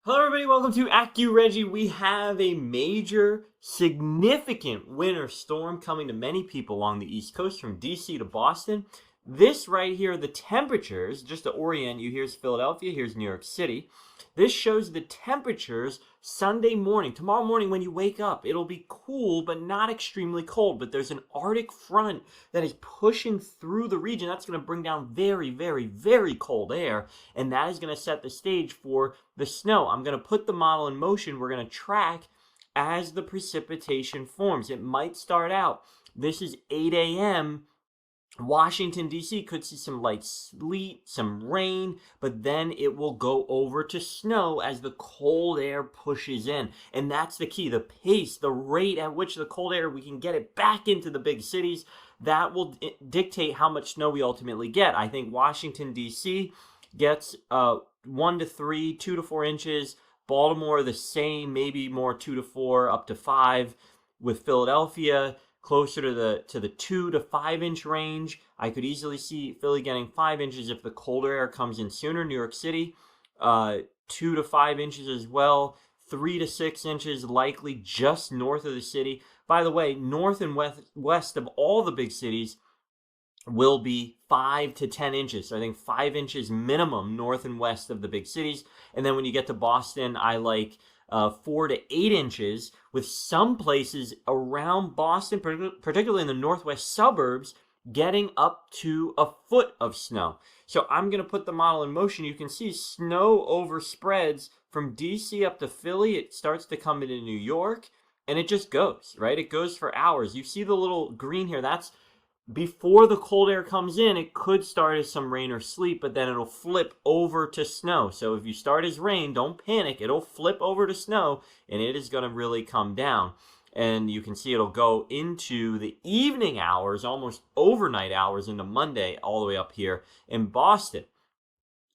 Hello everybody, welcome to AccuReggie. We have a major, significant winter storm coming to many people along the East Coast from DC to Boston. This right here, the temperatures, just to orient you, here's Philadelphia, here's New York City. This shows the temperatures Sunday morning. Tomorrow morning when you wake up, it'll be cool but not extremely cold. But there's an Arctic front that is pushing through the region. That's going to bring down very, very, very cold air. And that is going to set the stage for the snow. I'm going to put the model in motion. We're going to track as the precipitation forms. It might start out. This is 8 a.m. Washington, D.C. could see some light sleet, some rain, but then it will go over to snow as the cold air pushes in. And that's the key, the pace, the rate at which the cold air, we can get it back into the big cities. That will dictate how much snow we ultimately get. I think Washington, D.C. gets 1 to 3, 2 to 4 inches. Baltimore, the same, maybe more 2 to 4, up to 5. With Philadelphia, closer to the 2 to 5 inch range. I could easily see Philly getting 5 inches if the colder air comes in sooner. New York City, 2 to 5 inches as well. 3 to 6 inches likely just north of the city. By the way, north and west of all the big cities will be 5 to 10 inches. So I think 5 inches minimum north and west of the big cities. And then when you get to Boston, I like 4 to 8 inches, with some places around Boston, particularly in the northwest suburbs, getting up to a foot of snow. So I'm going to put the model in motion. You can see snow overspreads from DC up to Philly. It starts to come into New York, and it just goes, right? It goes for hours. You see the little green here. That's before the cold air comes in. It could start as some rain or sleet, but then it'll flip over to snow. So if you start as rain, don't panic. It'll flip over to snow, and it is going to really come down. And you can see it'll go into the evening hours, almost overnight hours into Monday, all the way up here in Boston.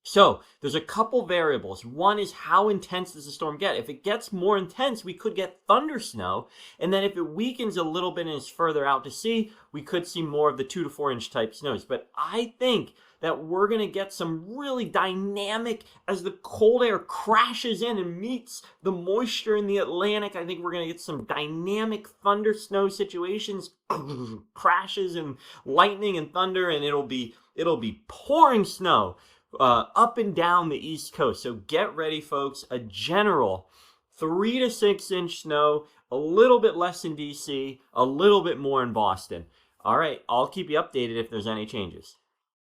So there's a couple variables. One is how intense does the storm get? If it gets more intense, we could get thunder snow. And then if it weakens a little bit and is further out to sea, we could see more of the 2 to 4 inch type snows. But I think that we're going to get some really dynamic, as the cold air crashes in and meets the moisture in the Atlantic, I think we're going to get some dynamic thunder snow situations, crashes and lightning and thunder, and it'll be pouring snow up and down the East Coast. So get ready, folks. A general 3 to 6 inch snow, a little bit less in DC, a little bit more in Boston. All right, I'll keep you updated if there's any changes.